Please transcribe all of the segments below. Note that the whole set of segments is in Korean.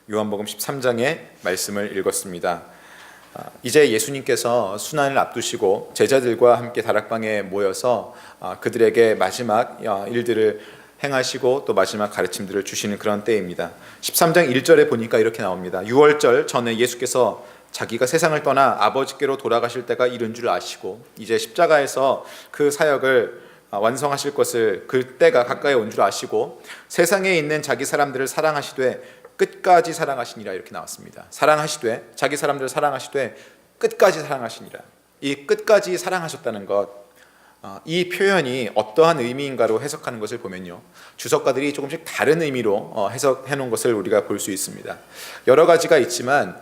요한복음 13장의 말씀을 읽었습니다. 이제 예수님께서 순환을 앞두시고 제자들과 함께 다락방에 모여서 그들에게 마지막 일들을 행하시고 또 마지막 가르침들을 주시는 그런 때입니다. 13장 1절에 보니까 이렇게 나옵니다. 6월절 전에 예수께서 자기가 세상을 떠나 아버지께로 돌아가실 때가 이른 줄 아시고 이제 십자가에서 그 사역을 완성하실 것을 그 때가 가까이 온 줄 아시고 세상에 있는 자기 사람들을 사랑하시되 끝까지 사랑하시니라 이렇게 나왔습니다. 사랑하시되 자기 사람들을 사랑하시되 끝까지 사랑하시니라. 이 끝까지 사랑하셨다는 것, 이 표현이 어떠한 의미인가로 해석하는 것을 보면요, 주석가들이 조금씩 다른 의미로 해석해 놓은 것을 우리가 볼 수 있습니다. 여러 가지가 있지만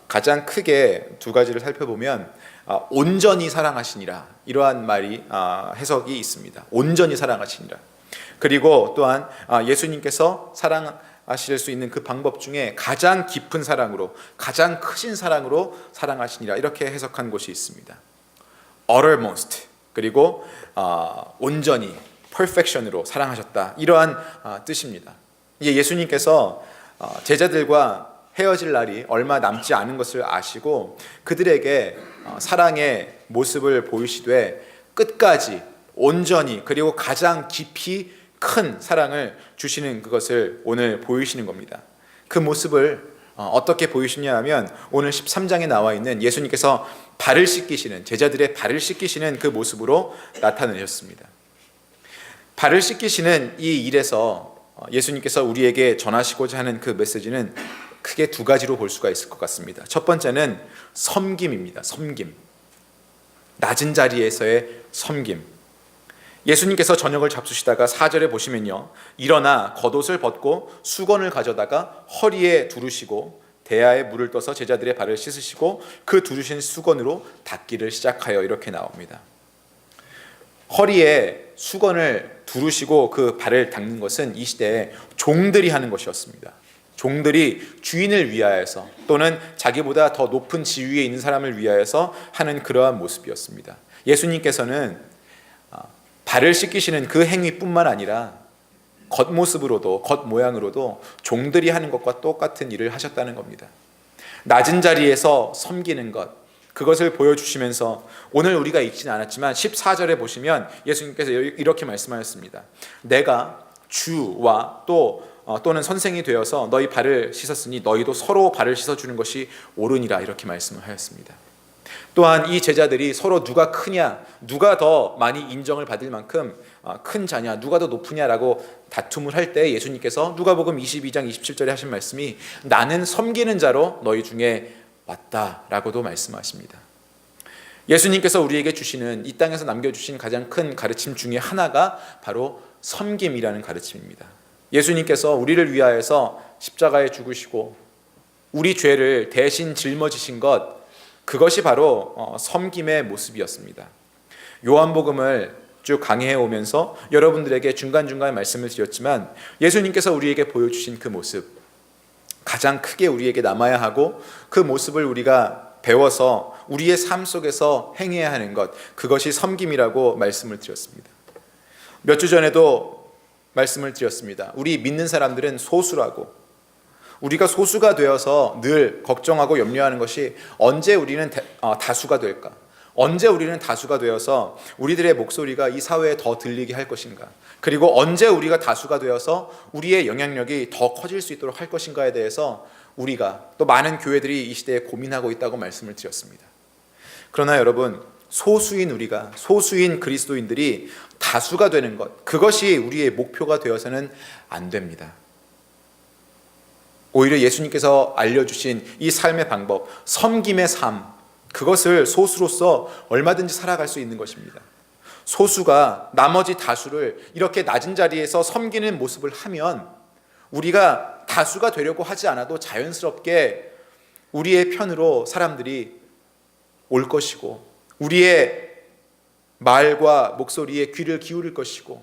가장 크게 두 가지를 살펴보면 온전히 사랑하시니라 이러한 말이 해석이 있습니다. 온전히 사랑하시니라. 그리고 또한 예수님께서 사랑하실 수 있는 그 방법 중에 가장 깊은 사랑으로, 가장 크신 사랑으로 사랑하시니라 이렇게 해석한 곳이 있습니다. uttermost, 그리고 온전히, perfection으로 사랑하셨다 이러한 뜻입니다. 이제 예수님께서 제자들과 헤어질 날이 얼마 남지 않은 것을 아시고 그들에게 사랑의 모습을 보이시되 끝까지 온전히 그리고 가장 깊이 큰 사랑을 주시는 그것을 오늘 보이시는 겁니다. 그 모습을 어떻게 보이시냐 하면 오늘 13장에 나와 있는 예수님께서 발을 씻기시는, 제자들의 발을 씻기시는 그 모습으로 나타내셨습니다. 발을 씻기시는 이 일에서 예수님께서 우리에게 전하시고자 하는 그 메시지는 크게 두 가지로 볼 수가 있을 것 같습니다. 첫 번째는 섬김입니다. 섬김. 낮은 자리에서의 섬김. 예수님께서 저녁을 잡수시다가 4절에 보시면요, 일어나 겉옷을 벗고 수건을 가져다가 허리에 두르시고 대야에 물을 떠서 제자들의 발을 씻으시고 그 두르신 수건으로 닦기를 시작하여 이렇게 나옵니다. 허리에 수건을 두르시고 그 발을 닦는 것은 이 시대에 종들이 하는 것이었습니다. 종들이 주인을 위하여서 또는 자기보다 더 높은 지위에 있는 사람을 위하여서 하는 그러한 모습이었습니다. 예수님께서는 발을 씻기시는 그 행위뿐만 아니라 겉모습으로도, 겉모양으로도 종들이 하는 것과 똑같은 일을 하셨다는 겁니다. 낮은 자리에서 섬기는 것, 그것을 보여주시면서 오늘 우리가 읽지는 않았지만 14절에 보시면 예수님께서 이렇게 말씀하셨습니다. 내가 주와 또는 선생이 되어서 너희 발을 씻었으니 너희도 서로 발을 씻어주는 것이 옳으니라 이렇게 말씀을 하였습니다. 또한 이 제자들이 서로 누가 크냐, 누가 더 많이 인정을 받을 만큼 큰 자냐, 누가 더 높으냐라고 다툼을 할 때 예수님께서 누가복음 22장 27절에 하신 말씀이 나는 섬기는 자로 너희 중에 왔다라고도 말씀하십니다. 예수님께서 우리에게 주시는, 이 땅에서 남겨주신 가장 큰 가르침 중에 하나가 바로 섬김이라는 가르침입니다. 예수님께서 우리를 위하여서 십자가에 죽으시고 우리 죄를 대신 짊어지신 것, 그것이 바로 섬김의 모습이었습니다. 요한복음을 쭉 강해해 오면서 여러분들에게 중간중간 말씀을 드렸지만 예수님께서 우리에게 보여주신 그 모습, 가장 크게 우리에게 남아야 하고 그 모습을 우리가 배워서 우리의 삶 속에서 행해야 하는 것, 그것이 섬김이라고 말씀을 드렸습니다. 몇 주 전에도 말씀을 드렸습니다. 우리 믿는 사람들은 소수라고, 우리가 소수가 되어서 늘 걱정하고 염려하는 것이 언제 우리는 다수가 될까? 언제 우리는 다수가 되어서 우리들의 목소리가 이 사회에 더 들리게 할 것인가? 그리고 언제 우리가 다수가 되어서 우리의 영향력이 더 커질 수 있도록 할 것인가에 대해서 우리가 또 많은 교회들이 이 시대에 고민하고 있다고 말씀을 드렸습니다. 그러나 여러분, 소수인 우리가, 소수인 그리스도인들이 다수가 되는 것, 그것이 우리의 목표가 되어서는 안 됩니다. 오히려 예수님께서 알려주신 이 삶의 방법, 섬김의 삶, 그것을 소수로서 얼마든지 살아갈 수 있는 것입니다. 소수가 나머지 다수를 이렇게 낮은 자리에서 섬기는 모습을 하면 우리가 다수가 되려고 하지 않아도 자연스럽게 우리의 편으로 사람들이 올 것이고 우리의 말과 목소리에 귀를 기울일 것이고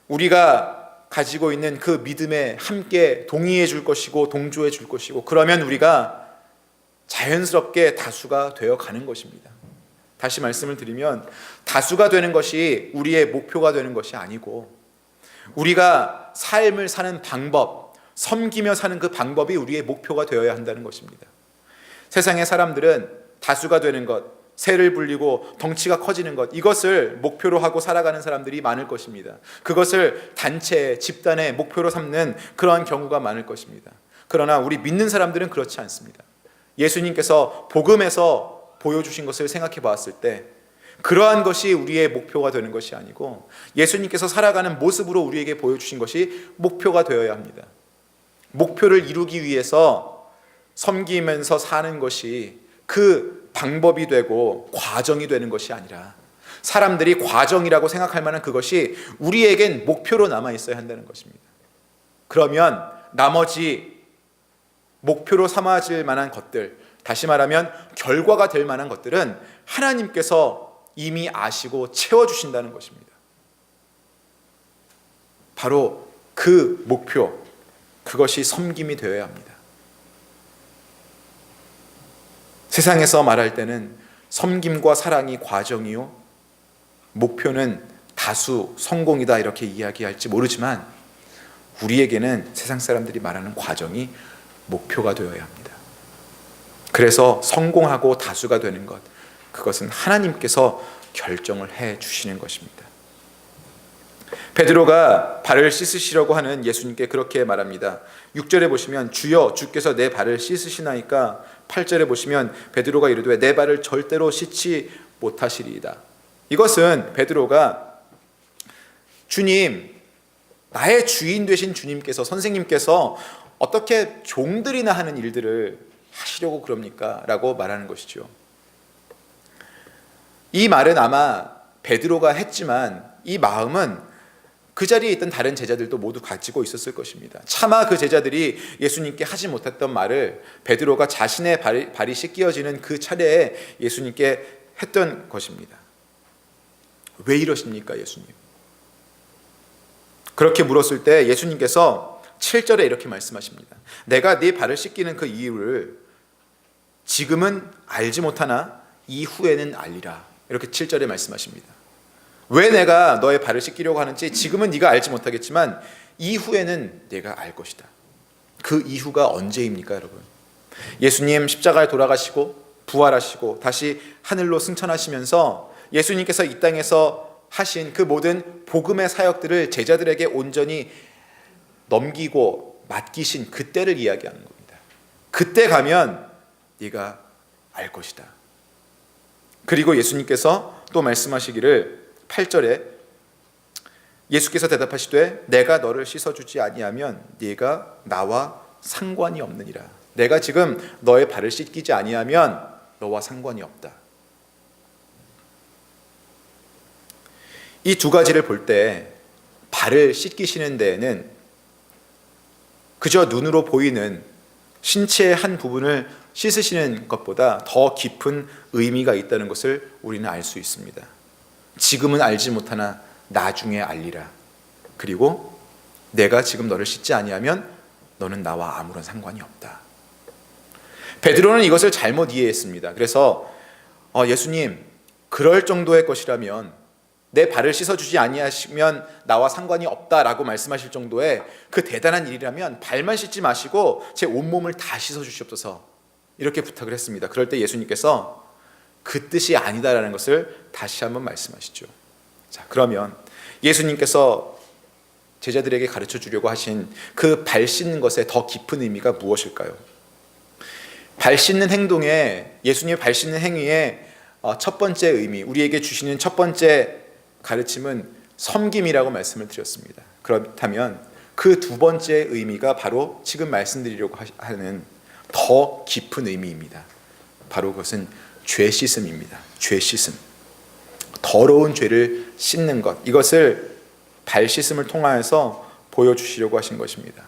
우리가 가지고 있는 그 믿음에 함께 동의해 줄 것이고 동조해 줄 것이고 그러면 우리가 자연스럽게 다수가 되어 가는 것입니다. 다시 말씀을 드리면 다수가 되는 것이 우리의 목표가 되는 것이 아니고 우리가 삶을 사는 방법, 섬기며 사는 그 방법이 우리의 목표가 되어야 한다는 것입니다. 세상의 사람들은 다수가 되는 것, 세를 불리고 덩치가 커지는 것, 이것을 목표로 하고 살아가는 사람들이 많을 것입니다. 그것을 단체, 집단의 목표로 삼는 그러한 경우가 많을 것입니다. 그러나 우리 믿는 사람들은 그렇지 않습니다. 예수님께서 복음에서 보여주신 것을 생각해 보았을 때 그러한 것이 우리의 목표가 되는 것이 아니고 예수님께서 살아가는 모습으로 우리에게 보여주신 것이 목표가 되어야 합니다. 목표를 이루기 위해서 섬기면서 사는 것이 그 방법이 되고 과정이 되는 것이 아니라 사람들이 과정이라고 생각할 만한 그것이 우리에겐 목표로 남아 있어야 한다는 것입니다. 그러면 나머지 목표로 삼아질 만한 것들, 다시 말하면 결과가 될 만한 것들은 하나님께서 이미 아시고 채워주신다는 것입니다. 바로 그 목표, 그것이 섬김이 되어야 합니다. 세상에서 말할 때는 섬김과 사랑이 과정이요, 목표는 다수 성공이다 이렇게 이야기할지 모르지만 우리에게는 세상 사람들이 말하는 과정이 목표가 되어야 합니다. 그래서 성공하고 다수가 되는 것, 그것은 하나님께서 결정을 해 주시는 것입니다. 베드로가 발을 씻으시려고 하는 예수님께 그렇게 말합니다. 6절에 보시면 주여 주께서 내 발을 씻으시나이까. 8절에 보시면 베드로가 이르되 내 발을 절대로 씻지 못하시리이다. 이것은 베드로가 주님, 나의 주인 되신 주님께서, 선생님께서 어떻게 종들이나 하는 일들을 하시려고 그럽니까? 라고 말하는 것이죠. 이 말은 아마 베드로가 했지만 이 마음은 그 자리에 있던 다른 제자들도 모두 가지고 있었을 것입니다. 차마 그 제자들이 예수님께 하지 못했던 말을 베드로가 자신의 발이 씻겨지는 그 차례에 예수님께 했던 것입니다. 왜 이러십니까, 예수님? 그렇게 물었을 때 예수님께서 7절에 이렇게 말씀하십니다. 내가 네 발을 씻기는 그 이유를 지금은 알지 못하나 이후에는 알리라. 이렇게 7절에 말씀하십니다. 왜 내가 너의 발을 씻기려고 하는지 지금은 네가 알지 못하겠지만 이후에는 내가 알 것이다. 그 이후가 언제입니까, 여러분? 예수님 십자가에 돌아가시고 부활하시고 다시 하늘로 승천하시면서 예수님께서 이 땅에서 하신 그 모든 복음의 사역들을 제자들에게 온전히 넘기고 맡기신 그때를 이야기하는 겁니다. 그때 가면 네가 알 것이다. 그리고 예수님께서 또 말씀하시기를 8절에 예수께서 대답하시되 내가 너를 씻어주지 아니하면 네가 나와 상관이 없느니라. 내가 지금 너의 발을 씻기지 아니하면 너와 상관이 없다. 이 두 가지를 볼 때 발을 씻기시는 데에는 그저 눈으로 보이는 신체의 한 부분을 씻으시는 것보다 더 깊은 의미가 있다는 것을 우리는 알 수 있습니다. 지금은 알지 못하나 나중에 알리라. 그리고 내가 지금 너를 씻지 아니하면 너는 나와 아무런 상관이 없다. 베드로는 이것을 잘못 이해했습니다. 그래서 예수님, 그럴 정도의 것이라면 내 발을 씻어주지 아니하시면 나와 상관이 없다라고 말씀하실 정도의 그 대단한 일이라면 발만 씻지 마시고 제 온몸을 다 씻어주시옵소서, 이렇게 부탁을 했습니다. 그럴 때 예수님께서 그 뜻이 아니다라는 것을 다시 한번 말씀하시죠. 자, 그러면 예수님께서 제자들에게 가르쳐 주려고 하신 그 발 씻는 것의 더 깊은 의미가 무엇일까요? 발 씻는 행동에, 예수님의 발 씻는 행위의 첫 번째 의미, 우리에게 주시는 첫 번째 가르침은 섬김이라고 말씀을 드렸습니다. 그렇다면 그 두 번째 의미가 바로 지금 말씀드리려고 하는 더 깊은 의미입니다. 바로 그것은 죄 씻음입니다. 죄 씻음. 더러운 죄를 씻는 것, 이것을 발 씻음을 통하여서 보여주시려고 하신 것입니다.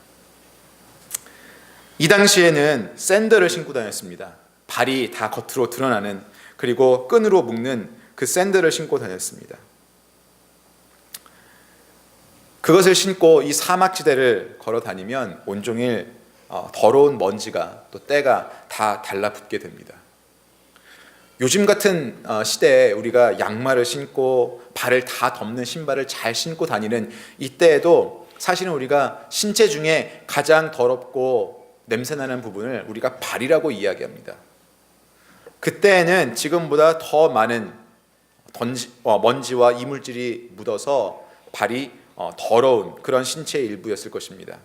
이 당시에는 샌들을 신고 다녔습니다. 발이 다 겉으로 드러나는, 그리고 끈으로 묶는 그 샌들을 신고 다녔습니다. 그것을 신고 이 사막지대를 걸어 다니면 온종일 더러운 먼지가, 또 때가 다 달라붙게 됩니다. 요즘 같은 시대에 우리가 양말을 신고 발을 다 덮는 신발을 잘 신고 다니는 이때에도 사실은 우리가 신체 중에 가장 더럽고 냄새나는 부분을 우리가 발이라고 이야기합니다. 그때에는 지금보다 더 많은 먼지와 이물질이 묻어서 발이 더러운 그런 신체의 일부였을 것입니다.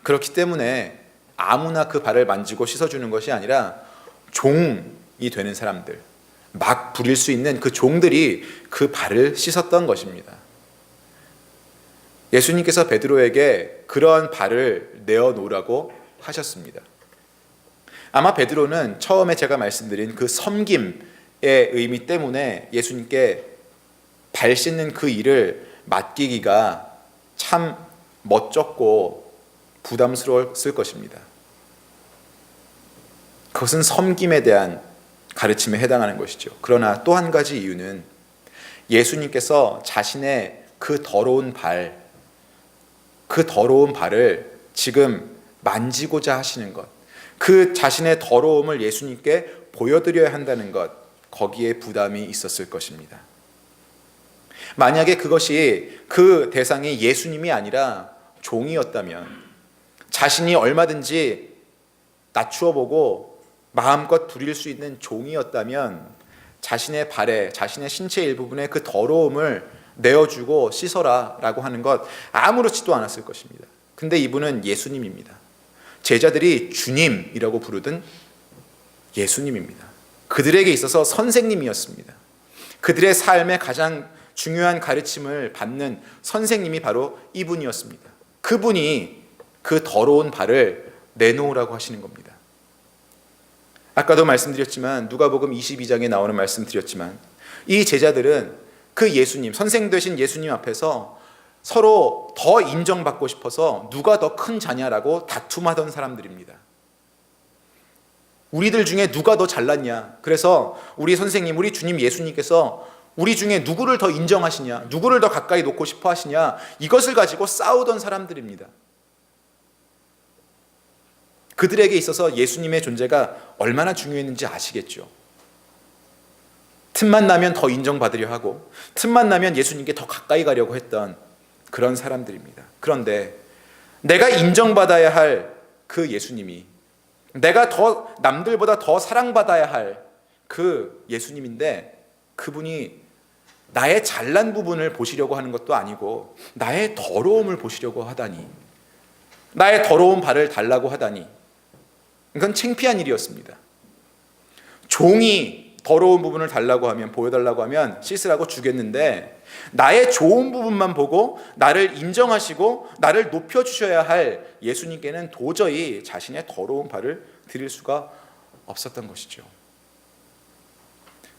그렇기 때문에 아무나 그 발을 만지고 씻어주는 것이 아니라 종이 되는 사람들, 막 부릴 수 있는 그 종들이 그 발을 씻었던 것입니다. 예수님께서 베드로에게 그런 발을 내어놓으라고 하셨습니다. 아마 베드로는 처음에 제가 말씀드린 그 섬김의 의미 때문에 예수님께 발 씻는 그 일을 맡기기가 참 멋졌고 부담스러웠을 것입니다. 그것은 섬김에 대한 가르침에 해당하는 것이죠. 그러나 또 한 가지 이유는 예수님께서 자신의 그 더러운 발을 지금 만지고자 하시는 것, 그 자신의 더러움을 예수님께 보여드려야 한다는 것, 거기에 부담이 있었을 것입니다. 만약에 그것이 그 대상이 예수님이 아니라 종이었다면, 자신이 얼마든지 낮추어 보고 마음껏 부릴 수 있는 종이었다면 자신의 발에, 자신의 신체 일부분에 그 더러움을 내어주고 씻어라 라고 하는 것 아무렇지도 않았을 것입니다. 근데 이분은 예수님입니다. 제자들이 주님이라고 부르던 예수님입니다. 그들에게 있어서 선생님이었습니다. 그들의 삶의 가장 중요한 가르침을 받는 선생님이 바로 이분이었습니다. 그분이 그 더러운 발을 내놓으라고 하시는 겁니다. 아까도 말씀드렸지만, 누가복음 22장에 나오는 말씀 드렸지만, 이 제자들은 그 예수님, 선생 되신 예수님 앞에서 서로 더 인정받고 싶어서 누가 더 큰 자냐라고 다툼하던 사람들입니다. 우리들 중에 누가 더 잘났냐, 그래서 우리 선생님, 우리 주님 예수님께서 우리 중에 누구를 더 인정하시냐, 누구를 더 가까이 놓고 싶어 하시냐, 이것을 가지고 싸우던 사람들입니다. 그들에게 있어서 예수님의 존재가 얼마나 중요했는지 아시겠죠. 틈만 나면 더 인정받으려 하고, 틈만 나면 예수님께 더 가까이 가려고 했던 그런 사람들입니다. 그런데 내가 인정받아야 할 그 예수님이, 내가 더 남들보다 더 사랑받아야 할 그 예수님인데, 그분이 나의 잘난 부분을 보시려고 하는 것도 아니고 나의 더러움을 보시려고 하다니, 나의 더러운 발을 달라고 하다니, 이건 창피한 일이었습니다. 종이 더러운 부분을 달라고 하면, 보여달라고 하면 씻으라고 주겠는데, 나의 좋은 부분만 보고 나를 인정하시고 나를 높여주셔야 할 예수님께는 도저히 자신의 더러운 발을 드릴 수가 없었던 것이죠.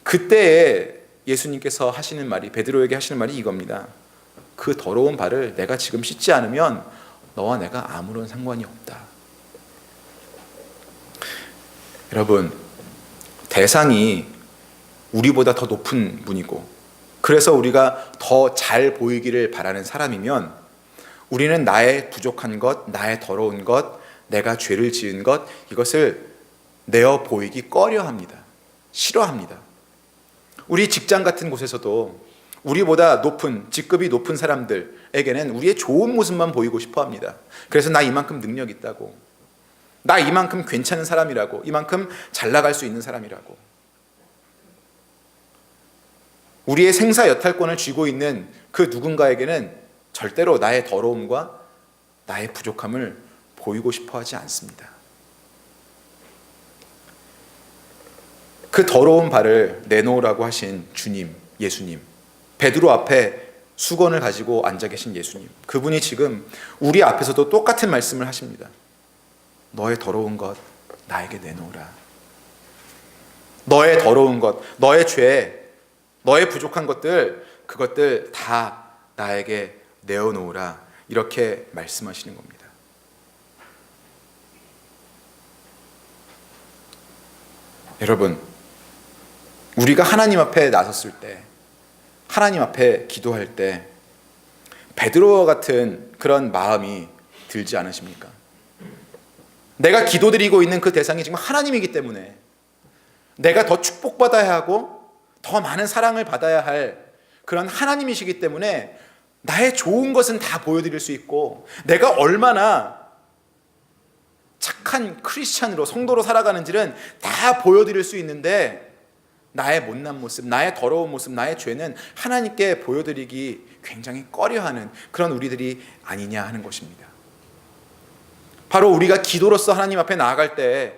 그때에 예수님께서 하시는 말이, 베드로에게 하시는 말이 이겁니다. 그 더러운 발을 내가 지금 씻지 않으면 너와 내가 아무런 상관이 없다. 여러분, 대상이 우리보다 더 높은 분이고, 그래서 우리가 더 잘 보이기를 바라는 사람이면, 우리는 나의 부족한 것, 나의 더러운 것, 내가 죄를 지은 것, 이것을 내어 보이기 꺼려합니다. 싫어합니다. 우리 직장 같은 곳에서도 우리보다 높은, 직급이 높은 사람들에게는 우리의 좋은 모습만 보이고 싶어 합니다. 그래서 나 이만큼 능력 있다고, 나 이만큼 괜찮은 사람이라고, 이만큼 잘 나갈 수 있는 사람이라고. 우리의 생사 여탈권을 쥐고 있는 그 누군가에게는 절대로 나의 더러움과 나의 부족함을 보이고 싶어 하지 않습니다. 그 더러운 발을 내놓으라고 하신 주님, 예수님, 베드로 앞에 수건을 가지고 앉아 계신 예수님, 그분이 지금 우리 앞에서도 똑같은 말씀을 하십니다. 너의 더러운 것 나에게 내놓으라. 너의 더러운 것, 너의 죄, 너의 부족한 것들, 그것들 다 나에게 내어놓으라. 이렇게 말씀하시는 겁니다. 여러분, 우리가 하나님 앞에 나섰을 때, 하나님 앞에 기도할 때 베드로와 같은 그런 마음이 들지 않으십니까? 내가 기도드리고 있는 그 대상이 지금 하나님이기 때문에, 내가 더 축복받아야 하고 더 많은 사랑을 받아야 할 그런 하나님이시기 때문에 나의 좋은 것은 다 보여드릴 수 있고 내가 얼마나 착한 크리스찬으로 성도로 살아가는지는 다 보여드릴 수 있는데 나의 못난 모습, 나의 더러운 모습, 나의 죄는 하나님께 보여드리기 굉장히 꺼려하는 그런 우리들이 아니냐 하는 것입니다. 바로 우리가 기도로서 하나님 앞에 나아갈 때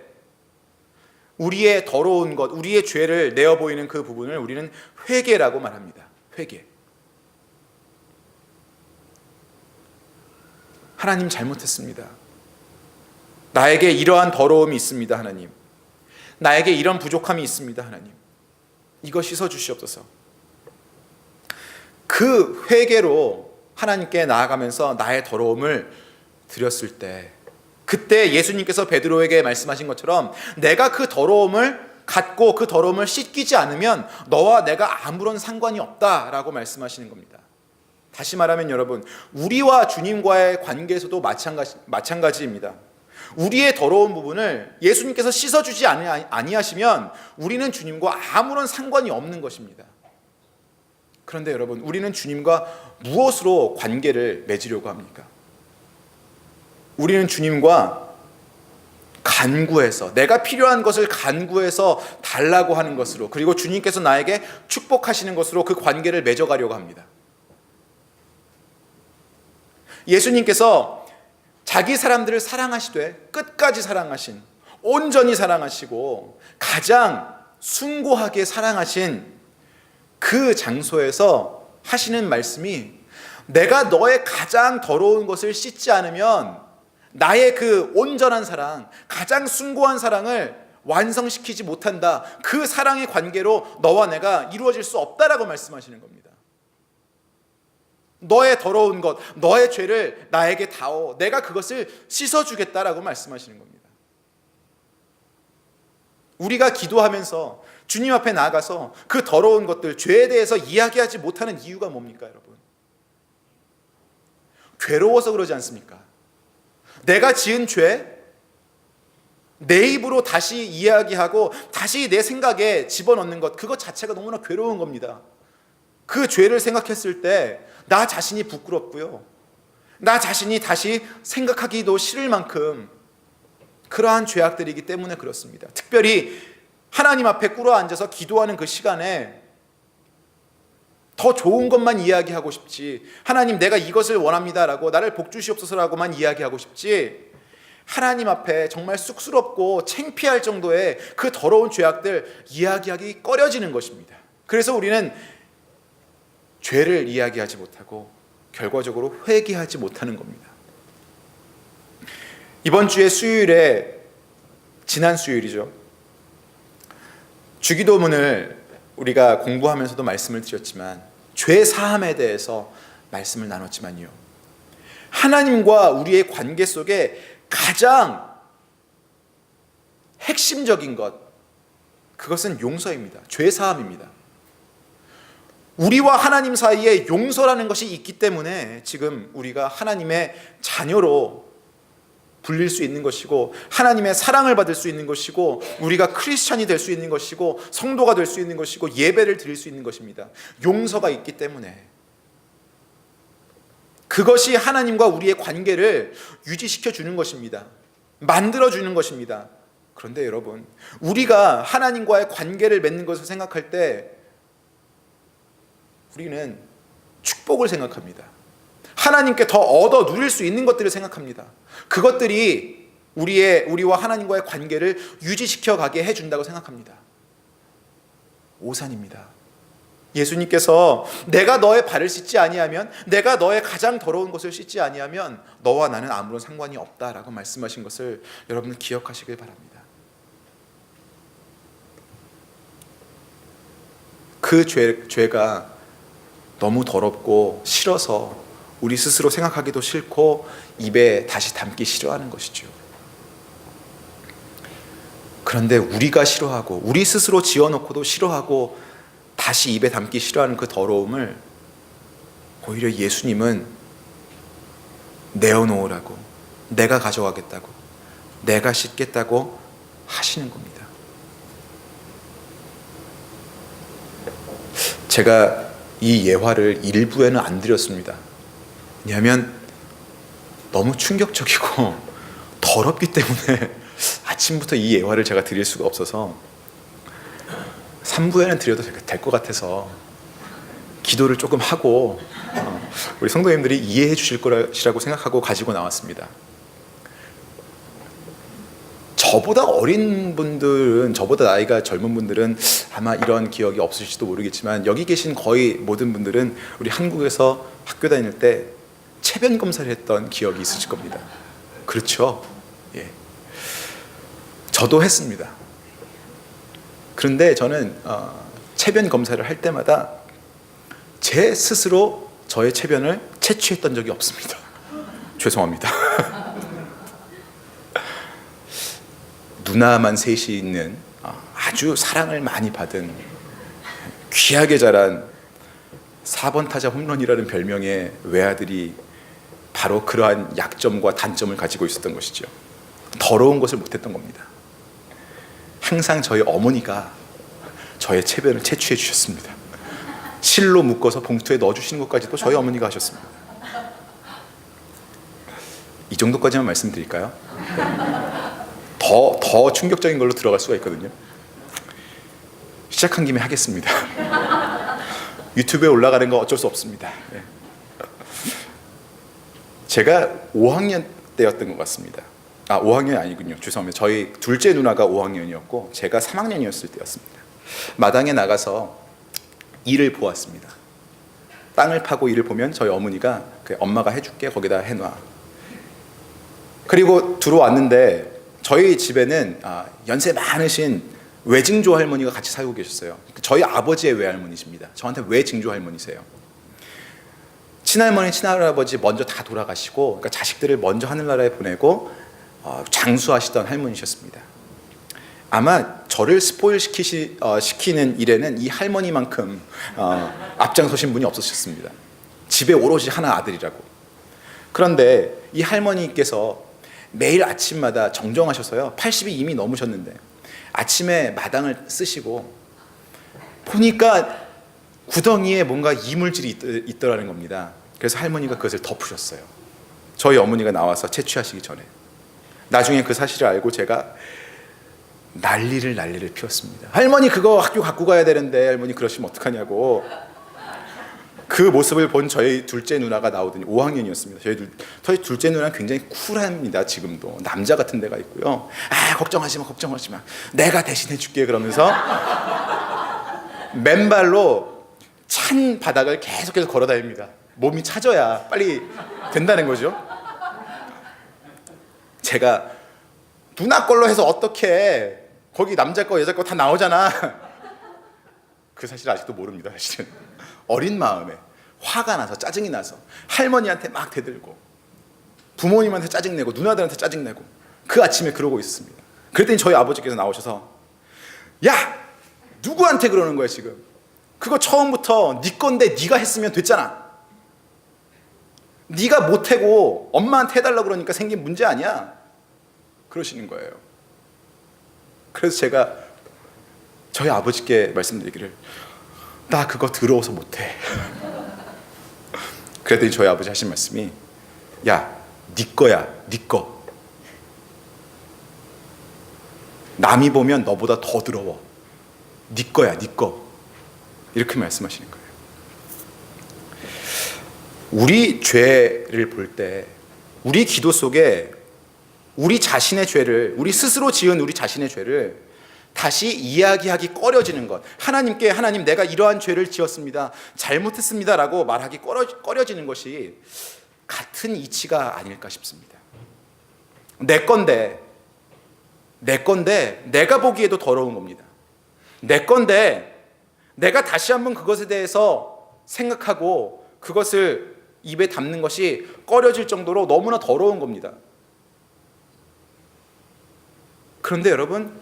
우리의 더러운 것, 우리의 죄를 내어 보이는 그 부분을 우리는 회개라고 말합니다. 회개. 하나님 잘못했습니다. 나에게 이러한 더러움이 있습니다, 하나님. 나에게 이런 부족함이 있습니다, 하나님. 이거 씻어 주시옵소서. 그 회개로 하나님께 나아가면서 나의 더러움을 드렸을 때, 그때 예수님께서 베드로에게 말씀하신 것처럼 내가 그 더러움을 갖고 그 더러움을 씻기지 않으면 너와 내가 아무런 상관이 없다라고 말씀하시는 겁니다. 다시 말하면 여러분, 우리와 주님과의 관계에서도 마찬가지입니다. 우리의 더러운 부분을 예수님께서 씻어주지 아니하시면 우리는 주님과 아무런 상관이 없는 것입니다. 그런데 여러분, 우리는 주님과 무엇으로 관계를 맺으려고 합니까? 우리는 주님과 간구해서, 내가 필요한 것을 간구해서 달라고 하는 것으로, 그리고 주님께서 나에게 축복하시는 것으로 그 관계를 맺어가려고 합니다. 예수님께서 자기 사람들을 사랑하시되 끝까지 사랑하신, 온전히 사랑하시고 가장 숭고하게 사랑하신 그 장소에서 하시는 말씀이, 내가 너의 가장 더러운 것을 씻지 않으면 나의 그 온전한 사랑, 가장 숭고한 사랑을 완성시키지 못한다. 그 사랑의 관계로 너와 내가 이루어질 수 없다라고 말씀하시는 겁니다. 너의 더러운 것, 너의 죄를 나에게 다오. 내가 그것을 씻어주겠다라고 말씀하시는 겁니다. 우리가 기도하면서 주님 앞에 나아가서 그 더러운 것들, 죄에 대해서 이야기하지 못하는 이유가 뭡니까, 여러분? 괴로워서 그러지 않습니까? 내가 지은 죄, 내 입으로 다시 이야기하고 다시 내 생각에 집어넣는 것, 그것 자체가 너무나 괴로운 겁니다. 그 죄를 생각했을 때 나 자신이 부끄럽고요, 나 자신이 다시 생각하기도 싫을 만큼 그러한 죄악들이기 때문에 그렇습니다. 특별히 하나님 앞에 꿇어앉아서 기도하는 그 시간에 더 좋은 것만 이야기하고 싶지, 하나님 내가 이것을 원합니다라고, 나를 복 주시옵소서라고만 이야기하고 싶지, 하나님 앞에 정말 쑥스럽고 창피할 정도의 그 더러운 죄악들 이야기하기 꺼려지는 것입니다. 그래서 우리는 죄를 이야기하지 못하고 결과적으로 회개하지 못하는 겁니다. 이번 주에 수요일에, 지난 수요일이죠, 주기도문을 우리가 공부하면서도 말씀을 드렸지만, 죄 사함에 대해서 말씀을 나눴지만요, 하나님과 우리의 관계 속에 가장 핵심적인 것, 그것은 용서입니다. 죄 사함입니다. 우리와 하나님 사이에 용서라는 것이 있기 때문에 지금 우리가 하나님의 자녀로 불릴 수 있는 것이고, 하나님의 사랑을 받을 수 있는 것이고, 우리가 크리스찬이 될 수 있는 것이고, 성도가 될 수 있는 것이고, 예배를 드릴 수 있는 것입니다. 용서가 있기 때문에. 그것이 하나님과 우리의 관계를 유지시켜 주는 것입니다. 만들어 주는 것입니다. 그런데 여러분, 우리가 하나님과의 관계를 맺는 것을 생각할 때 우리는 축복을 생각합니다. 하나님께 더 얻어 누릴 수 있는 것들을 생각합니다. 그것들이 우리와 하나님과의 관계를 유지시켜 가게 해준다고 생각합니다. 오산입니다. 예수님께서 내가 너의 발을 씻지 아니하면, 내가 너의 가장 더러운 것을 씻지 아니하면 너와 나는 아무런 상관이 없다라고 말씀하신 것을 여러분 기억하시길 바랍니다. 그 죄가 너무 더럽고 싫어서 우리 스스로 생각하기도 싫고 입에 다시 담기 싫어하는 것이죠. 그런데 우리가 싫어하고 우리 스스로 지어놓고도 싫어하고 다시 입에 담기 싫어하는 그 더러움을 오히려 예수님은 내어놓으라고, 내가 가져가겠다고, 내가 씻겠다고 하시는 겁니다. 제가 이 예화를 일부에는 안 드렸습니다. 왜냐하면 너무 충격적이고 더럽기 때문에 아침부터 이 예화를 제가 드릴 수가 없어서 3부에는 드려도 될 것 같아서 기도를 조금 하고 우리 성도님들이 이해해 주실 것이라고 생각하고 가지고 나왔습니다. 저보다 어린 분들은, 저보다 나이가 젊은 분들은 아마 이런 기억이 없으실지도 모르겠지만, 여기 계신 거의 모든 분들은 우리 한국에서 학교 다닐 때 체변 검사를 했던 기억이 있으실 겁니다. 그렇죠? 예. 저도 했습니다. 그런데 저는 체변 검사를 할 때마다 제 스스로 저의 체변을 채취했던 적이 없습니다. 죄송합니다. 누나만 셋이 있는 아주 사랑을 많이 받은 귀하게 자란 4번 타자 홈런이라는 별명의 외아들이 바로 그러한 약점과 단점을 가지고 있었던 것이죠. 더러운 것을 못했던 겁니다. 항상 저희 어머니가 저의 체변을 채취해 주셨습니다. 실로 묶어서 봉투에 넣어주시는 것까지도 저희 어머니가 하셨습니다. 이 정도까지만 말씀드릴까요? 더 충격적인 걸로 들어갈 수가 있거든요. 시작한 김에 하겠습니다. 유튜브에 올라가는 거 어쩔 수 없습니다. 제가 5학년 때였던 것 같습니다. 5학년이 아니군요. 죄송합니다. 저희 둘째 누나가 5학년이었고 제가 3학년이었을 때였습니다. 마당에 나가서 일을 보았습니다. 땅을 파고 일을 보면 저희 어머니가 엄마가 해줄게, 거기다 해놔. 그리고 들어왔는데 저희 집에는 연세 많으신 외증조 할머니가 같이 살고 계셨어요. 저희 아버지의 외할머니십니다. 저한테 외증조 할머니세요. 친할머니, 친할아버지 먼저 다 돌아가시고, 그러니까 자식들을 먼저 하늘나라에 보내고 장수하시던 할머니셨습니다. 아마 저를 스포일 시키는 일에는 이 할머니만큼 앞장서신 분이 없으셨습니다. 집에 오롯이 하나 아들이라고. 그런데 이 할머니께서 매일 아침마다 정정하셔서요, 80이 이미 넘으셨는데 아침에 마당을 쓰시고 보니까 구덩이에 뭔가 이물질이 있더라는 겁니다. 그래서 할머니가 그것을 덮으셨어요. 저희 어머니가 나와서 채취하시기 전에. 나중에 그 사실을 알고 제가 난리를 피웠습니다. 할머니 그거 학교 갖고 가야 되는데 할머니 그러시면 어떡하냐고. 그 모습을 본 저희 둘째 누나가 나오더니 5학년이었습니다. 저희 둘째 누나는 굉장히 쿨합니다. 지금도 남자 같은 데가 있고요. 걱정하지 마 내가 대신해 줄게 그러면서 맨발로 찬 바닥을 계속해서 걸어 다닙니다. 몸이 차져야 빨리 된다는 거죠. 제가 누나 걸로 해서 어떻게, 거기 남자 거 여자 거 다 나오잖아. 그 사실 아직도 모릅니다. 사실은 어린 마음에 화가 나서, 짜증이 나서 할머니한테 막 대들고 부모님한테 짜증내고 누나들한테 짜증내고 그 아침에 그러고 있었습니다. 그랬더니 저희 아버지께서 나오셔서, 야! 누구한테 그러는 거야 지금? 그거 처음부터 네 건데 네가 했으면 됐잖아. 네가 못하고 엄마한테 해달라고 그러니까 생긴 문제 아니야. 그러시는 거예요. 그래서 제가 저희 아버지께 말씀드리기를, 나 그거 더러워서 못해. 그랬더니 저희 아버지 하신 말씀이, 야, 네 거야, 네 거. 남이 보면 너보다 더 더러워. 네 거야, 네 거. 이렇게 말씀하시는 거예요. 우리 죄를 볼 때, 우리 기도 속에 우리 자신의 죄를, 우리 스스로 지은 우리 자신의 죄를 다시 이야기하기 꺼려지는 것, 하나님께 하나님 내가 이러한 죄를 지었습니다, 잘못했습니다 라고 말하기 꺼려지는 것이 같은 이치가 아닐까 싶습니다. 내 건데 내가 보기에도 더러운 겁니다. 내 건데 내가 다시 한번 그것에 대해서 생각하고 그것을 입에 담는 것이 꺼려질 정도로 너무나 더러운 겁니다. 그런데 여러분,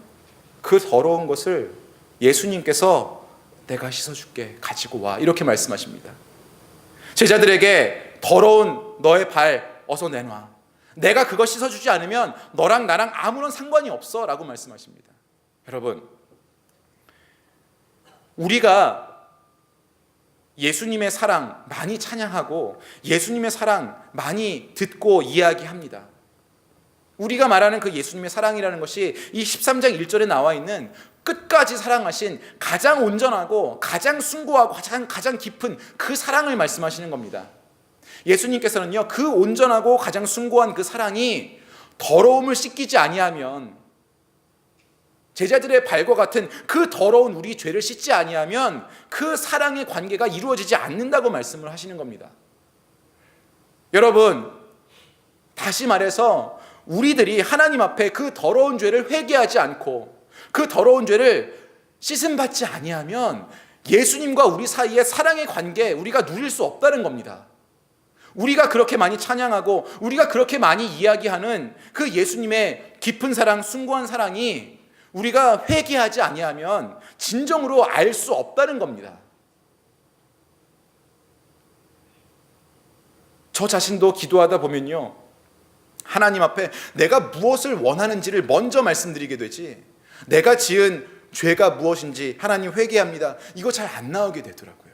그 더러운 것을 예수님께서 내가 씻어줄게, 가지고 와, 이렇게 말씀하십니다. 제자들에게 더러운 너의 발 어서 내놔. 내가 그거 씻어주지 않으면 너랑 나랑 아무런 상관이 없어 라고 말씀하십니다. 여러분, 우리가 예수님의 사랑 많이 찬양하고 예수님의 사랑 많이 듣고 이야기합니다. 우리가 말하는 그 예수님의 사랑이라는 것이 이 13장 1절에 나와 있는 끝까지 사랑하신 가장 온전하고 가장 숭고하고 가장 깊은 그 사랑을 말씀하시는 겁니다. 예수님께서는요, 그 온전하고 가장 숭고한 그 사랑이 더러움을 씻기지 아니하면, 제자들의 발과 같은 그 더러운 우리 죄를 씻지 아니하면 그 사랑의 관계가 이루어지지 않는다고 말씀을 하시는 겁니다. 여러분, 다시 말해서 우리들이 하나님 앞에 그 더러운 죄를 회개하지 않고 그 더러운 죄를 씻음받지 아니하면 예수님과 우리 사이의 사랑의 관계, 우리가 누릴 수 없다는 겁니다. 우리가 그렇게 많이 찬양하고 우리가 그렇게 많이 이야기하는 그 예수님의 깊은 사랑, 숭고한 사랑이 우리가 회개하지 아니하면 진정으로 알 수 없다는 겁니다. 저 자신도 기도하다 보면요, 하나님 앞에 내가 무엇을 원하는지를 먼저 말씀드리게 되지, 내가 지은 죄가 무엇인지 하나님 회개합니다, 이거 잘 안 나오게 되더라고요.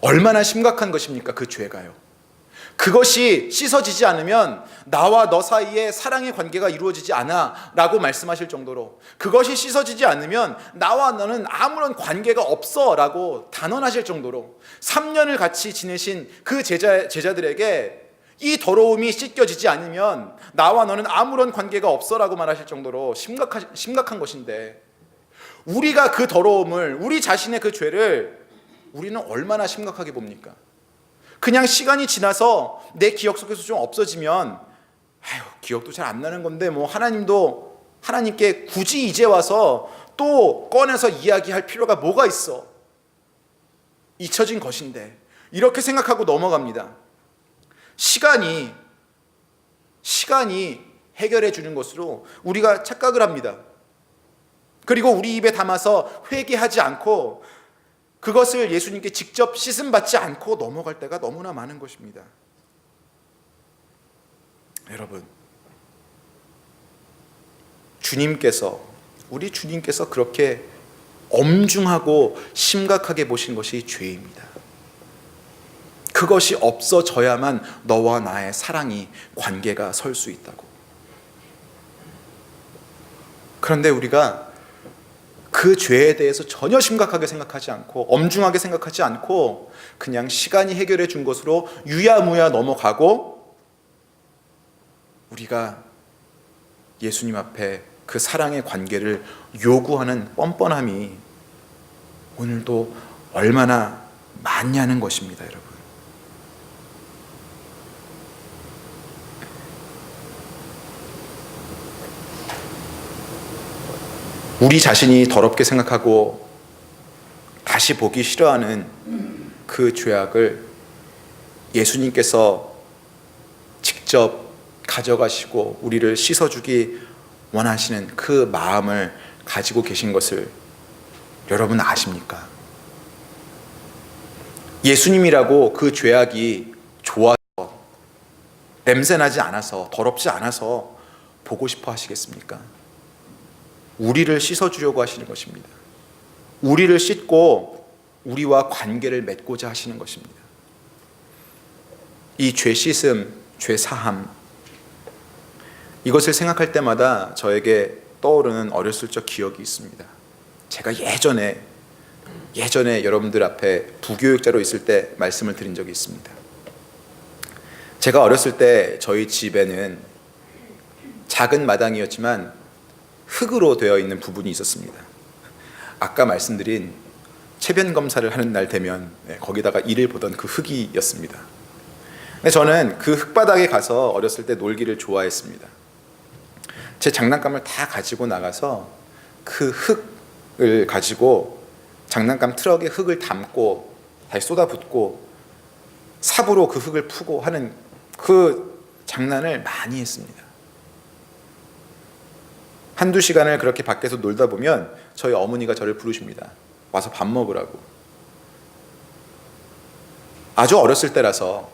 얼마나 심각한 것입니까, 그 죄가요. 그것이 씻어지지 않으면 나와 너 사이에 사랑의 관계가 이루어지지 않아 라고 말씀하실 정도로, 그것이 씻어지지 않으면 나와 너는 아무런 관계가 없어 라고 단언하실 정도로 3년을 같이 지내신 그 제자들에게 이 더러움이 씻겨지지 않으면 나와 너는 아무런 관계가 없어 라고 말하실 정도로 심각한 것인데, 우리가 그 더러움을, 우리 자신의 그 죄를 우리는 얼마나 심각하게 봅니까? 그냥 시간이 지나서 내 기억 속에서 좀 없어지면 기억도 잘 안 나는 건데 뭐 하나님께 굳이 이제 와서 또 꺼내서 이야기할 필요가 뭐가 있어, 잊혀진 것인데, 이렇게 생각하고 넘어갑니다. 시간이 해결해 주는 것으로 우리가 착각을 합니다. 그리고 우리 입에 담아서 회개하지 않고 그것을 예수님께 직접 씻음받지 않고 넘어갈 때가 너무나 많은 것입니다. 여러분, 우리 주님께서 그렇게 엄중하고 심각하게 보신 것이 죄입니다. 그것이 없어져야만 너와 나의 사랑이, 관계가 설 수 있다고. 그런데 우리가 그 죄에 대해서 전혀 심각하게 생각하지 않고 엄중하게 생각하지 않고 그냥 시간이 해결해 준 것으로 유야무야 넘어가고, 우리가 예수님 앞에 그 사랑의 관계를 요구하는 뻔뻔함이 오늘도 얼마나 많냐는 것입니다, 여러분. 우리 자신이 더럽게 생각하고 다시 보기 싫어하는 그 죄악을 예수님께서 직접 가져가시고 우리를 씻어주기 원하시는 그 마음을 가지고 계신 것을 여러분 아십니까? 예수님이라고 그 죄악이 좋아서, 냄새나지 않아서, 더럽지 않아서 보고 싶어 하시겠습니까? 우리를 씻어주려고 하시는 것입니다. 우리를 씻고 우리와 관계를 맺고자 하시는 것입니다. 이 죄 씻음, 죄 사함, 이것을 생각할 때마다 저에게 떠오르는 어렸을 적 기억이 있습니다. 제가 예전에 여러분들 앞에 부교육자로 있을 때 말씀을 드린 적이 있습니다. 제가 어렸을 때 저희 집에는 작은 마당이었지만 흙으로 되어 있는 부분이 있었습니다. 아까 말씀드린 체변 검사를 하는 날 되면 거기다가 이를 보던 그 흙이었습니다. 저는 그 흙바닥에 가서 어렸을 때 놀기를 좋아했습니다. 제 장난감을 다 가지고 나가서 그 흙을 가지고 장난감 트럭에 흙을 담고 다시 쏟아붓고 삽으로 그 흙을 푸고 하는 그 장난을 많이 했습니다. 한두 시간을 그렇게 밖에서 놀다 보면 저희 어머니가 저를 부르십니다. 와서 밥 먹으라고. 아주 어렸을 때라서,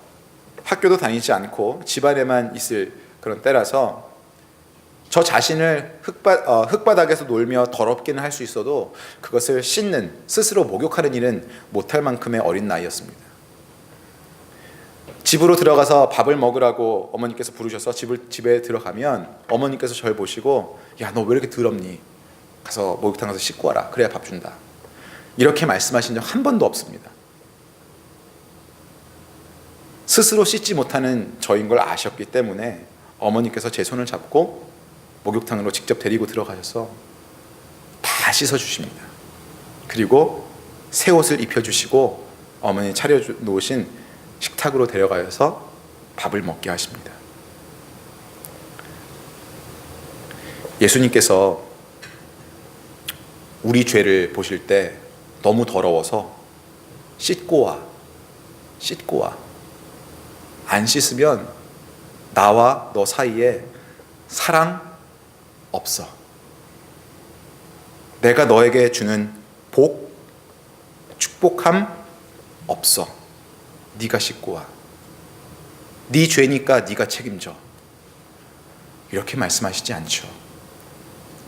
학교도 다니지 않고 집안에만 있을 그런 때라서 저 자신을 흙바닥에서 놀며 더럽게는 할 수 있어도 그것을 씻는, 스스로 목욕하는 일은 못할 만큼의 어린 나이였습니다. 집으로 들어가서 밥을 먹으라고 어머니께서 부르셔서 집에 들어가면 어머니께서 저를 보시고, 야, 너 왜 이렇게 더럽니? 가서 목욕탕 가서 씻고 와라. 그래야 밥 준다. 이렇게 말씀하신 적 한 번도 없습니다. 스스로 씻지 못하는 저인 걸 아셨기 때문에 어머니께서 제 손을 잡고 목욕탕으로 직접 데리고 들어가셔서 다 씻어주십니다. 그리고 새 옷을 입혀주시고 어머니 차려놓으신 식탁으로 데려가셔서 밥을 먹게 하십니다. 예수님께서 우리 죄를 보실 때 너무 더러워서 씻고 와. 안 씻으면 나와 너 사이에 사랑 없어. 내가 너에게 주는 복, 축복함 없어. 네가 씻고 와. 네 죄니까 네가 책임져. 이렇게 말씀하시지 않죠.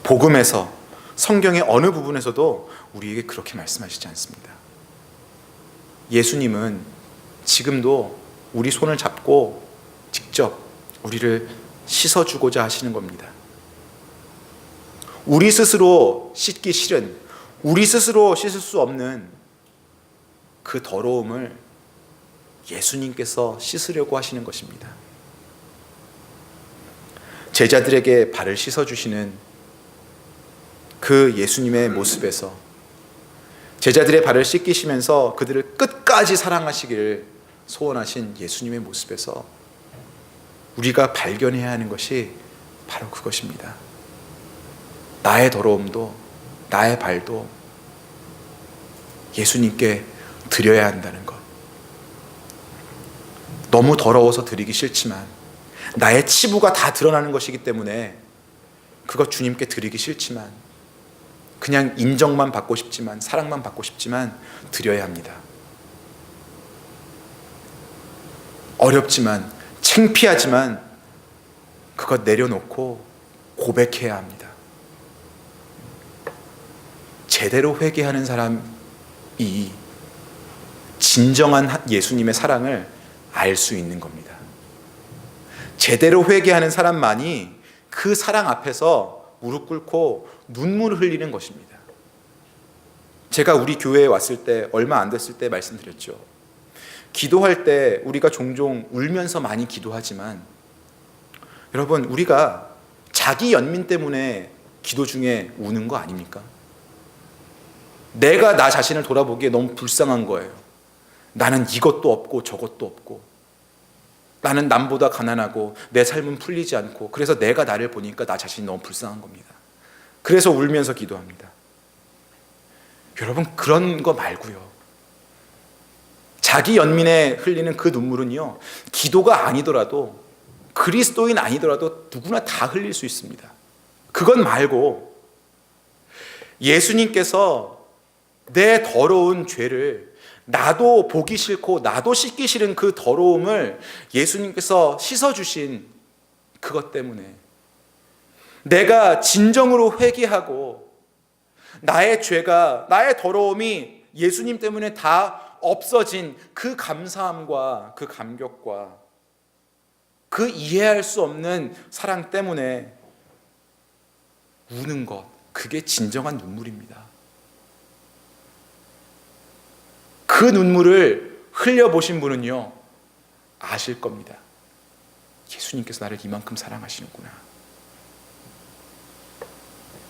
복음에서, 성경의 어느 부분에서도 우리에게 그렇게 말씀하시지 않습니다. 예수님은 지금도 우리 손을 잡고 직접 우리를 씻어주고자 하시는 겁니다. 우리 스스로 씻기 싫은, 우리 스스로 씻을 수 없는 그 더러움을 예수님께서 씻으려고 하시는 것입니다. 제자들에게 발을 씻어주시는 그 예수님의 모습에서, 제자들의 발을 씻기시면서 그들을 끝까지 사랑하시기를 소원하신 예수님의 모습에서 우리가 발견해야 하는 것이 바로 그것입니다. 나의 더러움도, 나의 발도 예수님께 드려야 한다는 것. 너무 더러워서 드리기 싫지만, 나의 치부가 다 드러나는 것이기 때문에 그것 주님께 드리기 싫지만, 그냥 인정만 받고 싶지만, 사랑만 받고 싶지만 드려야 합니다. 어렵지만, 창피하지만 그것 내려놓고 고백해야 합니다. 제대로 회개하는 사람이 진정한 예수님의 사랑을 알 수 있는 겁니다. 제대로 회개하는 사람만이 그 사랑 앞에서 무릎 꿇고 눈물을 흘리는 것입니다. 제가 우리 교회에 왔을 때 얼마 안 됐을 때 말씀드렸죠. 기도할 때 우리가 종종 울면서 많이 기도하지만, 여러분, 우리가 자기 연민 때문에 기도 중에 우는 거 아닙니까? 내가 나 자신을 돌아보기에 너무 불쌍한 거예요. 나는 이것도 없고 저것도 없고, 나는 남보다 가난하고 내 삶은 풀리지 않고, 그래서 내가 나를 보니까 나 자신이 너무 불쌍한 겁니다. 그래서 울면서 기도합니다. 여러분, 그런 거 말고요. 자기 연민에 흘리는 그 눈물은요, 기도가 아니더라도, 그리스도인 아니더라도 누구나 다 흘릴 수 있습니다. 그건 말고 예수님께서 내 더러운 죄를, 나도 보기 싫고 나도 씻기 싫은 그 더러움을 예수님께서 씻어주신 그것 때문에, 내가 진정으로 회개하고 나의 죄가, 나의 더러움이 예수님 때문에 다 없어진 그 감사함과 그 감격과 그 이해할 수 없는 사랑 때문에 우는 것, 그게 진정한 눈물입니다. 그 눈물을 흘려보신 분은요, 아실 겁니다. 예수님께서 나를 이만큼 사랑하시는구나.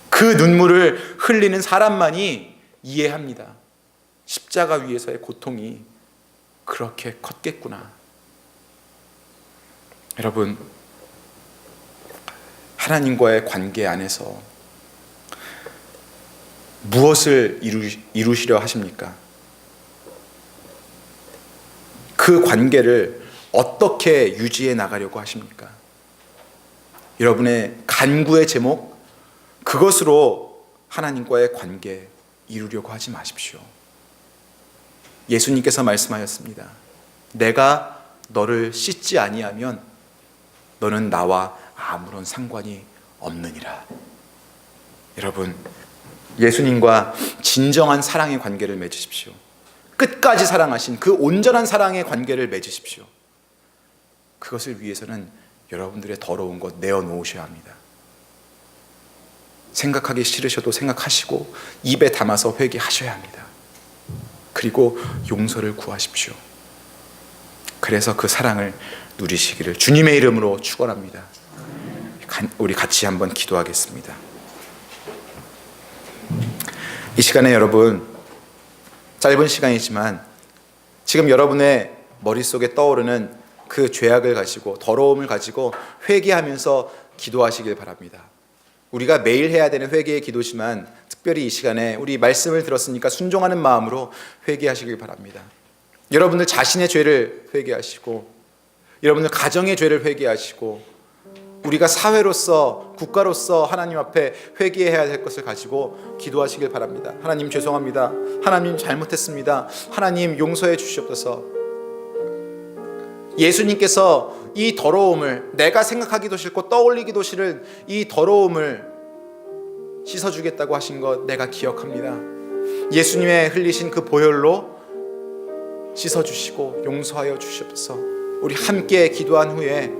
그 눈물을 흘리는 사람만이 이해합니다. 십자가 위에서의 고통이 그렇게 컸겠구나. 여러분, 하나님과의 관계 안에서 무엇을 이루시려 하십니까? 그 관계를 어떻게 유지해 나가려고 하십니까? 여러분의 간구의 제목, 그것으로 하나님과의 관계 이루려고 하지 마십시오. 예수님께서 말씀하셨습니다. 내가 너를 씻지 아니하면 너는 나와 아무런 상관이 없느니라. 여러분, 예수님과 진정한 사랑의 관계를 맺으십시오. 끝까지 사랑하신 그 온전한 사랑의 관계를 맺으십시오. 그것을 위해서는 여러분들의 더러운 것 내어놓으셔야 합니다. 생각하기 싫으셔도 생각하시고 입에 담아서 회개하셔야 합니다. 그리고 용서를 구하십시오. 그래서 그 사랑을 누리시기를 주님의 이름으로 축원합니다. 우리 같이 한번 기도하겠습니다. 이 시간에 여러분, 짧은 시간이지만 지금 여러분의 머릿속에 떠오르는 그 죄악을 가지고, 더러움을 가지고 회개하면서 기도하시길 바랍니다. 우리가 매일 해야 되는 회개의 기도지만 특별히 이 시간에 우리 말씀을 들었으니까 순종하는 마음으로 회개하시길 바랍니다. 여러분들 자신의 죄를 회개하시고, 여러분들 가정의 죄를 회개하시고, 우리가 사회로서, 국가로서 하나님 앞에 회개해야 될 것을 가지고 기도하시길 바랍니다. 하나님 죄송합니다. 하나님 잘못했습니다. 하나님 용서해 주시옵소서. 예수님께서 이 더러움을, 내가 생각하기도 싫고 떠올리기도 싫은 이 더러움을 씻어주겠다고 하신 것 내가 기억합니다. 예수님의 흘리신 그 보혈로 씻어주시고 용서하여 주시옵소서. 우리 함께 기도한 후에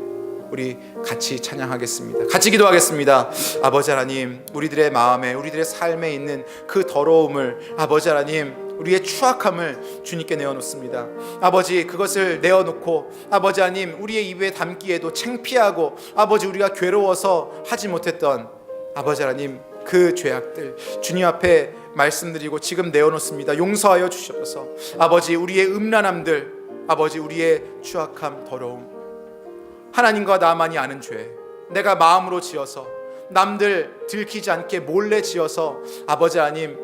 우리 같이 찬양하겠습니다. 같이 기도하겠습니다. 아버지 하나님, 우리들의 마음에, 우리들의 삶에 있는 그 더러움을, 아버지 하나님, 우리의 추악함을 주님께 내어놓습니다. 아버지, 그것을 내어놓고 아버지 하나님, 우리의 입에 담기에도 창피하고 아버지 우리가 괴로워서 하지 못했던 아버지 하나님 그 죄악들 주님 앞에 말씀드리고 지금 내어놓습니다. 용서하여 주시옵소서. 아버지, 우리의 음란함들, 아버지 우리의 추악함, 더러움, 하나님과 나만이 아는 죄, 내가 마음으로 지어서 남들 들키지 않게 몰래 지어서 아버지 하나님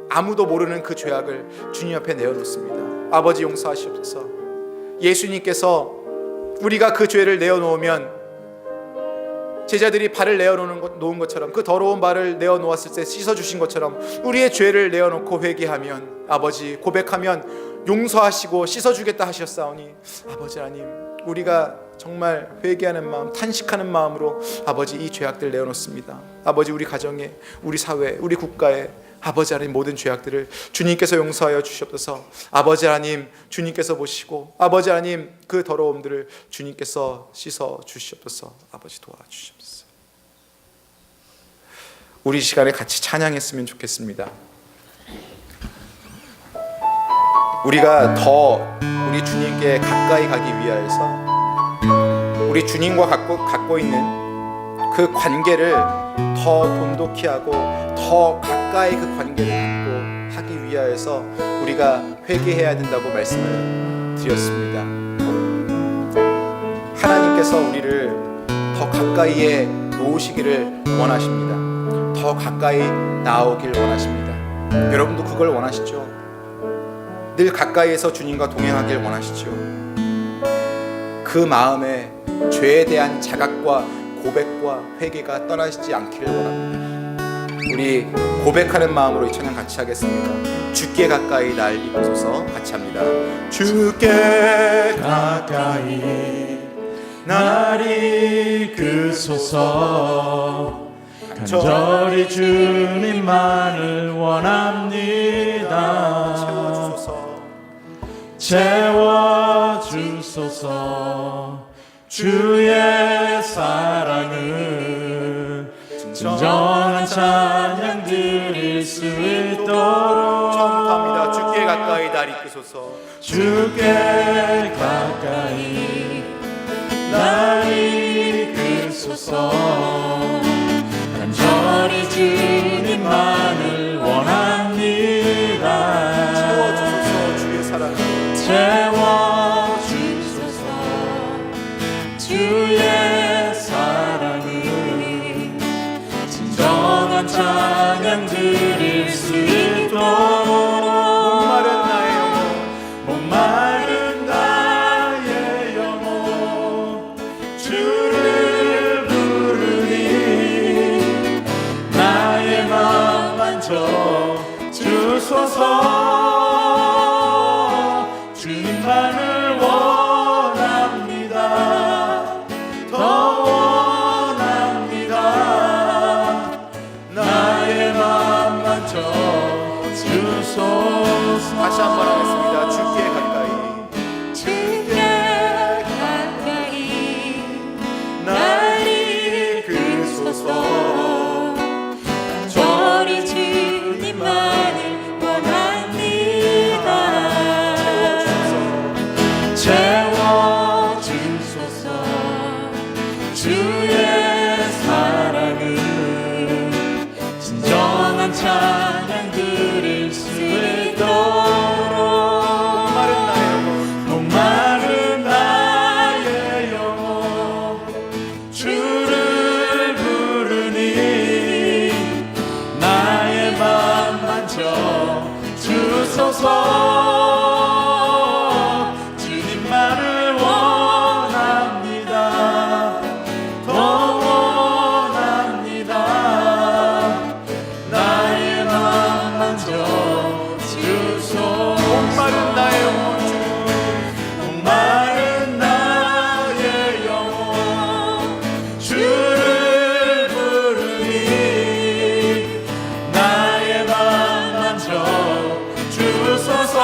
아무도 모르는 그 죄악을 주님 앞에 내어놓습니다. 아버지 용서하시옵소서. 예수님께서 우리가 그 죄를 내어놓으면 제자들이 발을 내어놓은 것처럼, 그 더러운 발을 내어놓았을 때 씻어주신 것처럼 우리의 죄를 내어놓고 회개하면, 아버지 고백하면 용서하시고 씻어주겠다 하셨사오니 아버지 하나님, 우리가 정말 회개하는 마음, 탄식하는 마음으로 아버지 이 죄악들 내어놓습니다. 아버지 우리 가정에, 우리 사회에, 우리 국가에 아버지 하나님 모든 죄악들을 주님께서 용서하여 주시옵소서. 아버지 하나님, 주님께서 보시고 아버지 하나님 그 더러움들을 주님께서 씻어 주시옵소서. 아버지 도와주시옵소서. 우리 시간에 같이 찬양했으면 좋겠습니다. 우리가 더 우리 주님께 가까이 가기 위하여서 우리 주님과 갖고 있는 그 관계를 더 돈독히 하고 더 가까이 그 관계를 갖고 하기 위하여서 우리가 회개해야 된다고 말씀을 드렸습니다. 하나님께서 우리를 더 가까이에 놓으시기를 원하십니다. 더 가까이 나오길 원하십니다. 여러분도 그걸 원하시죠? 늘 가까이에서 주님과 동행하길 원하시죠? 그 마음에 죄에 대한 자각과 고백과 회개가 떠나시지 않기를 원합니다. 우리 고백하는 마음으로 이 찬양 같이 하겠습니다. 주께 가까이 날 이끄소서. 같이 합니다. 주께 가까이 날 이끄소서. 간절히 주님만을 원합니다. 채워주소서. 주의 사랑을 진정한 찬양 드릴 수 있도록. 처음부터 주께 가까이 날 이끄소서. 주께 가까이 날 이끄소서. 간절히 주님만을 원합니다. 채워주소서. 주의 사랑을 채워주소서. 주의 사랑을 진정한 찬양 드릴 수 있도록. 목마른 나의 영혼 주를 부르니 나의 마음 만져 주소서. 주님만을 원합니다. 더 원합니다. 다시 한번 하겠습니다. 주께 가까이 주께 가까이 날 이끌소서. 저리 주님만을 원합니다. 채워주소서. 주의 사랑은 진정한 찬양 드릴 수 있도록 목마른 나의 영혼 주를 부르니 나의 맘 만져 주소서. 주님만을 원합니다. 더 원합니다. 나의 맘 만져 주소서. 목마른 나의 영혼 주 목마른 나의 영혼 주를 부르니 나의 맘 만져 주소서.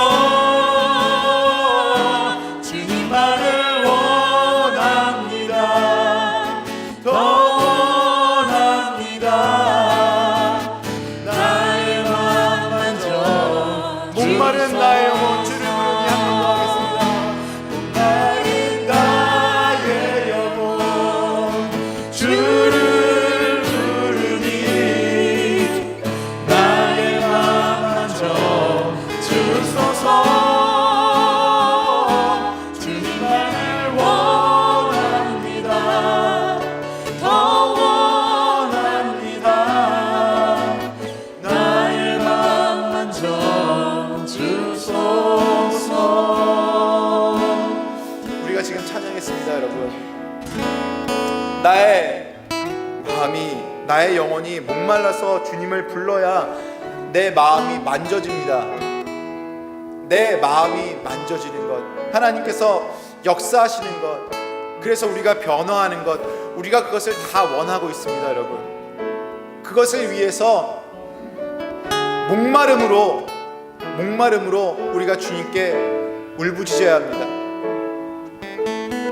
주님만을 원합니다. 더 원합니다. 나의 맘 만져 목마른 나의 영혼 주를 부르니 한 번 더 하겠습니다. 목마른 나의 영혼 주를 부르니 나의 맘 만져 주소서. 주님만을 원합니다. 더 원합니다. 나의 맘 만져 주소서. 우리가 지금 찬양했습니다, 여러분. 나의 마음이, 나의 영혼이 목말라서 주님을 불러야 내 마음이 만져집니다. 내 마음이 만져지는 것, 하나님께서 역사하시는 것, 그래서 우리가 변화하는 것, 우리가 그것을 다 원하고 있습니다, 여러분. 그것을 위해서 목마름으로 우리가 주님께 울부짖어야 합니다.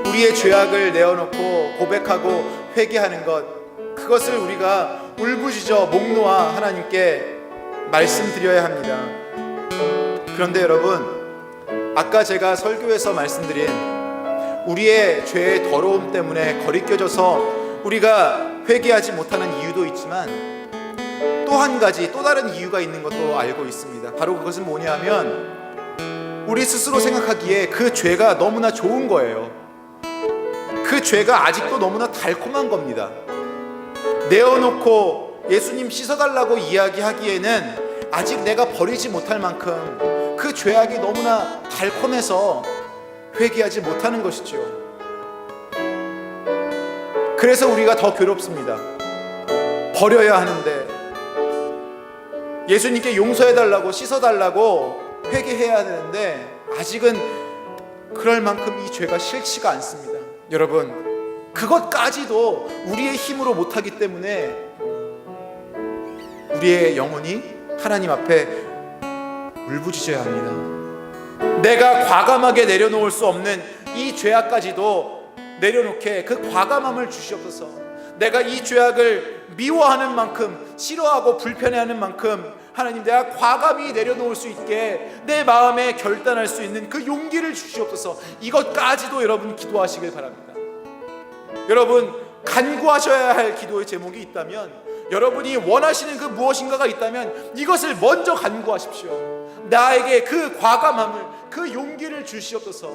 우리의 죄악을 내어놓고 고백하고 회개하는 것, 그것을 우리가 울부짖어 목 놓아 하나님께 말씀드려야 합니다. 그런데 여러분, 아까 제가 설교에서 말씀드린 우리의 죄의 더러움 때문에 거리껴져서 우리가 회개하지 못하는 이유도 있지만 또 한 가지, 또 다른 이유가 있는 것도 알고 있습니다. 바로 그것은 뭐냐면 우리 스스로 생각하기에 그 죄가 너무나 좋은 거예요. 그 죄가 아직도 너무나 달콤한 겁니다. 내어놓고 예수님 씻어달라고 이야기하기에는 아직 내가 버리지 못할 만큼 그 죄악이 너무나 달콤해서 회개하지 못하는 것이죠. 그래서 우리가 더 괴롭습니다. 버려야 하는데, 예수님께 용서해달라고, 씻어달라고 회개해야 되는데 아직은 그럴 만큼 이 죄가 싫지가 않습니다. 여러분, 그것까지도 우리의 힘으로 못하기 때문에 우리의 영혼이 하나님 앞에 울부짖어야 합니다. 내가 과감하게 내려놓을 수 없는 이 죄악까지도 내려놓게 그 과감함을 주시옵소서. 내가 이 죄악을 미워하는 만큼, 싫어하고 불편해하는 만큼 하나님, 내가 과감히 내려놓을 수 있게 내 마음에 결단할 수 있는 그 용기를 주시옵소서. 이것까지도 여러분 기도하시길 바랍니다. 여러분, 간구하셔야 할 기도의 제목이 있다면, 여러분이 원하시는 그 무엇인가가 있다면 이것을 먼저 간구하십시오. 나에게 그 과감함을, 그 용기를 주시옵소서.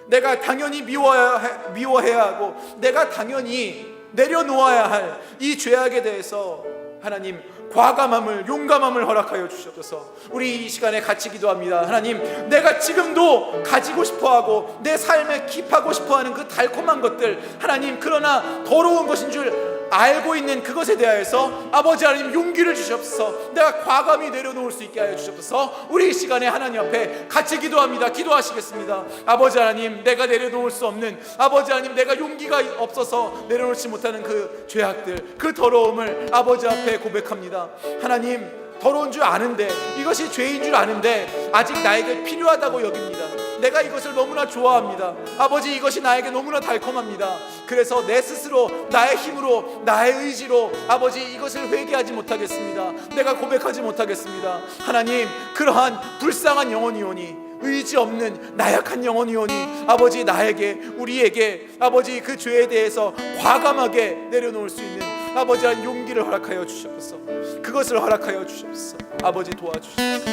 내가 당연히 미워해야 하고 내가 당연히 내려놓아야 할 이 죄악에 대해서 하나님, 과감함을, 용감함을 허락하여 주시옵소서. 우리 이 시간에 같이 기도합니다. 하나님, 내가 지금도 가지고 싶어하고 내 삶에 킵하고 싶어하는 그 달콤한 것들, 하나님, 그러나 더러운 것인 줄 알고 있는 그것에 대하여서 아버지 하나님 용기를 주시옵소서. 내가 과감히 내려놓을 수 있게 하여 주시옵소서. 우리 이 시간에 하나님 앞에 같이 기도합니다. 기도하시겠습니다. 아버지 하나님, 내가 내려놓을 수 없는, 아버지 하나님, 내가 용기가 없어서 내려놓지 못하는 그 죄악들, 그 더러움을 아버지 앞에 고백합니다. 하나님, 더러운 줄 아는데, 이것이 죄인 줄 아는데 아직 나에게 필요하다고 여깁니다. 내가 이것을 너무나 좋아합니다. 아버지, 이것이 나에게 너무나 달콤합니다. 그래서 내 스스로, 나의 힘으로, 나의 의지로 아버지 이것을 회개하지 못하겠습니다. 내가 고백하지 못하겠습니다. 하나님, 그러한 불쌍한 영혼이오니, 의지 없는 나약한 영혼이오니 아버지, 나에게, 우리에게 아버지 그 죄에 대해서 과감하게 내려놓을 수 있는 아버지한 용기를 허락하여 주시옵소서. 그것을 허락하여 주시옵소서. 아버지, 도와주시옵소서.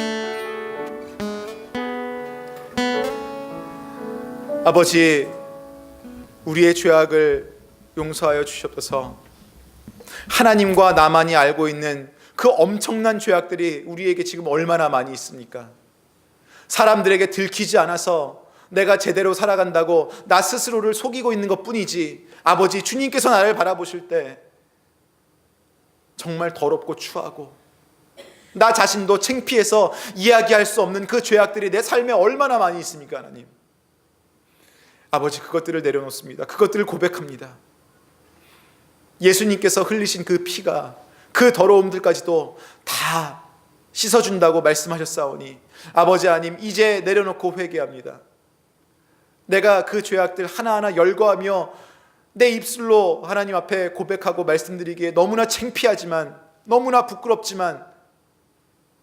아버지, 우리의 죄악을 용서하여 주시옵소서. 하나님과 나만이 알고 있는 그 엄청난 죄악들이 우리에게 지금 얼마나 많이 있습니까? 사람들에게 들키지 않아서 내가 제대로 살아간다고 나 스스로를 속이고 있는 것 뿐이지, 아버지, 주님께서 나를 바라보실 때 정말 더럽고 추하고 나 자신도 창피해서 이야기할 수 없는 그 죄악들이 내 삶에 얼마나 많이 있습니까? 하나님, 아버지, 그것들을 내려놓습니다. 그것들을 고백합니다. 예수님께서 흘리신 그 피가 그 더러움들까지도 다 씻어준다고 말씀하셨사오니 아버지 하나님, 이제 내려놓고 회개합니다. 내가 그 죄악들 하나하나 열거하며 내 입술로 하나님 앞에 고백하고 말씀드리기에 너무나 창피하지만, 너무나 부끄럽지만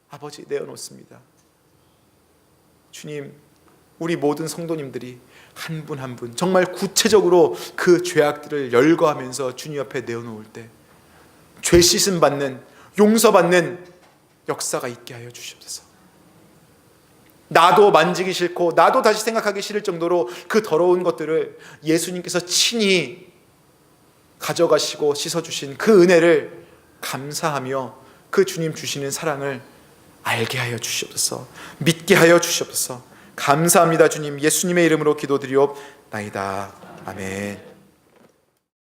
아버지, 내어놓습니다. 주님, 우리 모든 성도님들이 한 분 한 분 정말 구체적으로 그 죄악들을 열거하면서 주님 앞에 내어놓을 때 죄 씻음 받는, 용서받는 역사가 있게 하여 주시옵소서. 나도 만지기 싫고 나도 다시 생각하기 싫을 정도로 그 더러운 것들을 예수님께서 친히 가져가시고 씻어주신 그 은혜를 감사하며 그 주님 주시는 사랑을 알게 하여 주시옵소서. 믿게 하여 주시옵소서. 감사합니다. 주님, 예수님의 이름으로 기도드리옵나이다. 아멘.